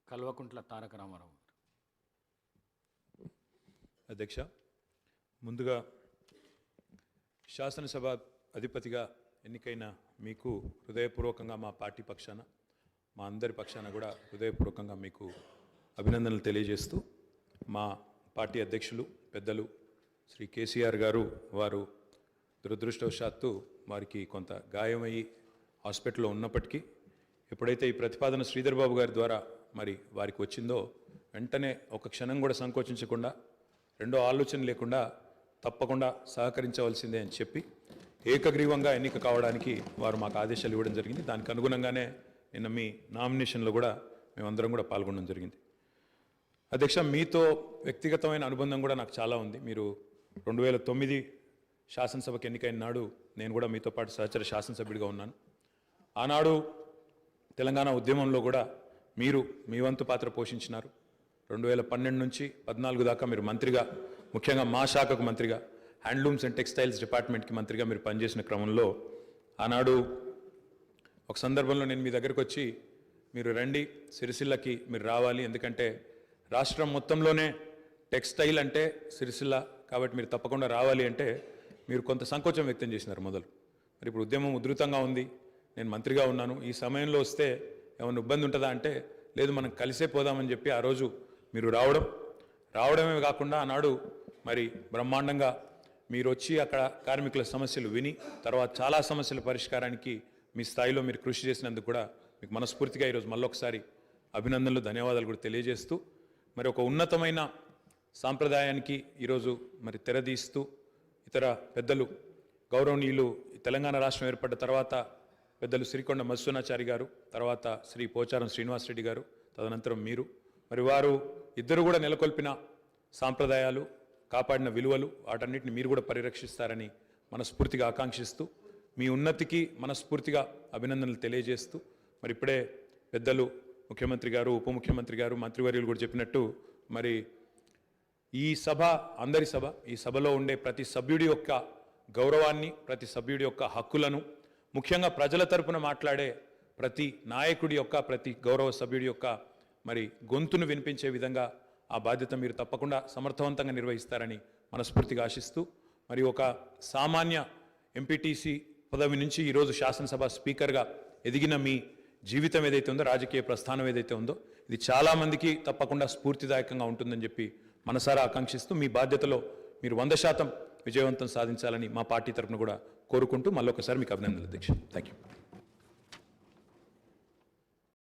కల్వకుంట్ల తారక రామారావు. అధ్యక్ష, ముందుగా శాసనసభ అధిపతిగా ఎన్నికైన మీకు హృదయపూర్వకంగా మా పార్టీ పక్షాన, మా అందరి పక్షాన కూడా హృదయపూర్వకంగా మీకు అభినందనలు తెలియజేస్తూ, మా పార్టీ అధ్యక్షులు పెద్దలు శ్రీ కేసీఆర్ గారు వారు దురదృష్టవశాత్తు వారికి కొంత గాయమయ్యి హాస్పిటల్లో ఉన్నప్పటికీ ఎప్పుడైతే ఈ ప్రతిపాదన శ్రీధర్ బాబు గారి ద్వారా మరి వారికి వచ్చిందో వెంటనే ఒక క్షణం కూడా సంకోచించకుండా, రెండో ఆలోచన లేకుండా తప్పకుండా సహకరించవలసిందే అని చెప్పి ఏకగ్రీవంగా ఎన్నిక కావడానికి వారు మాకు ఆదేశాలు ఇవ్వడం జరిగింది. దానికి అనుగుణంగానే నిన్న మీ నామినేషన్లో కూడా మేమందరం కూడా పాల్గొనడం జరిగింది. అధ్యక్ష, మీతో వ్యక్తిగతమైన అనుబంధం కూడా నాకు చాలా ఉంది. మీరు 2009 శాసనసభకు ఎన్నికైన నాడు నేను కూడా మీతో పాటు సహచర శాసనసభ్యుడిగా ఉన్నాను. ఆనాడు తెలంగాణ ఉద్యమంలో కూడా మీరు మీ వంతు పాత్ర పోషించినారు. 2012 నుంచి 14 దాకా మీరు మంత్రిగా, ముఖ్యంగా మా శాఖకు మంత్రిగా, హ్యాండ్లూమ్స్ అండ్ టెక్స్టైల్స్ డిపార్ట్మెంట్కి మంత్రిగా మీరు పనిచేసిన క్రమంలో ఆనాడు ఒక సందర్భంలో నేను మీ దగ్గరకు వచ్చి, మీరు రండి సిరిసిల్లకి మీరు రావాలి, ఎందుకంటే రాష్ట్రం మొత్తంలోనే టెక్స్టైల్ అంటే సిరిసిల్ల కాబట్టి మీరు తప్పకుండా రావాలి అంటే మీరు కొంత సంకోచం వ్యక్తం చేసినారు మొదలు. మరి ఇప్పుడు ఉద్యమం ఉధృతంగా ఉంది, నేను మంత్రిగా ఉన్నాను, ఈ సమయంలో వస్తే ఏమైనా ఇబ్బంది ఉంటుందా అంటే, లేదు మనం కలిసే పోదామని చెప్పి ఆ రోజు మీరు రావడమే కాకుండా ఆనాడు మరి బ్రహ్మాండంగా మీరు వచ్చి అక్కడ కార్మికుల సమస్యలు విని తర్వాత చాలా సమస్యల పరిష్కారానికి మీ స్థాయిలో మీరు కృషి చేసినందుకు కూడా మీకు మనస్ఫూర్తిగా ఈరోజు మళ్ళొకసారి అభినందనలు, ధన్యవాదాలు కూడా తెలియజేస్తూ, మరి ఒక ఉన్నతమైన సాంప్రదాయానికి ఈరోజు మరి తెరదీస్తూ ఇతర పెద్దలు గౌరవనీయులు తెలంగాణ రాష్ట్రం ఏర్పడ్డ తర్వాత పెద్దలు సిరికొండ మధుసూనాచారి గారు, తర్వాత శ్రీ పోచారం శ్రీనివాసరెడ్డి గారు, తదనంతరం మీరు, మరి వారు ఇద్దరు కూడా నెలకొల్పిన సాంప్రదాయాలు, కాపాడిన విలువలు, వాటన్నిటిని మీరు కూడా పరిరక్షిస్తారని మనస్ఫూర్తిగా ఆకాంక్షిస్తూ, మీ ఉన్నతికి మనస్ఫూర్తిగా అభినందనలు తెలియజేస్తూ, మరి ఇప్పుడే పెద్దలు ముఖ్యమంత్రి గారు, ఉప ముఖ్యమంత్రి గారు, మంత్రివర్యులు కూడా చెప్పినట్టు మరి ఈ సభ అందరి సభ, ఈ సభలో ఉండే ప్రతి సభ్యుడి యొక్క గౌరవాన్ని, ప్రతి సభ్యుడి యొక్క హక్కులను, ముఖ్యంగా ప్రజల తరపున మాట్లాడే ప్రతి నాయకుడి యొక్క, ప్రతి గౌరవ సభ్యుడి యొక్క మరి గొంతును వినిపించే విధంగా ఆ బాధ్యత మీరు తప్పకుండా సమర్థవంతంగా నిర్వహిస్తారని మనస్ఫూర్తిగా ఆశిస్తూ, మరి ఒక సామాన్య ఎంపీటీసీ పదవి నుంచి ఈరోజు శాసనసభ స్పీకర్గా ఎదిగిన మీ జీవితం ఏదైతే ఉందో, రాజకీయ ప్రస్థానం ఏదైతే ఉందో, ఇది చాలామందికి తప్పకుండా స్ఫూర్తిదాయకంగా ఉంటుందని చెప్పి మనసారా ఆకాంక్షిస్తూ, మీ బాధ్యతలో మీరు 100% విజయవంతం సాధించాలని మా పార్టీ తరఫున కూడా కోరుకుంటూ మళ్ళొకసారి మీకు అభినందనలు అధ్యక్ష. Thank you.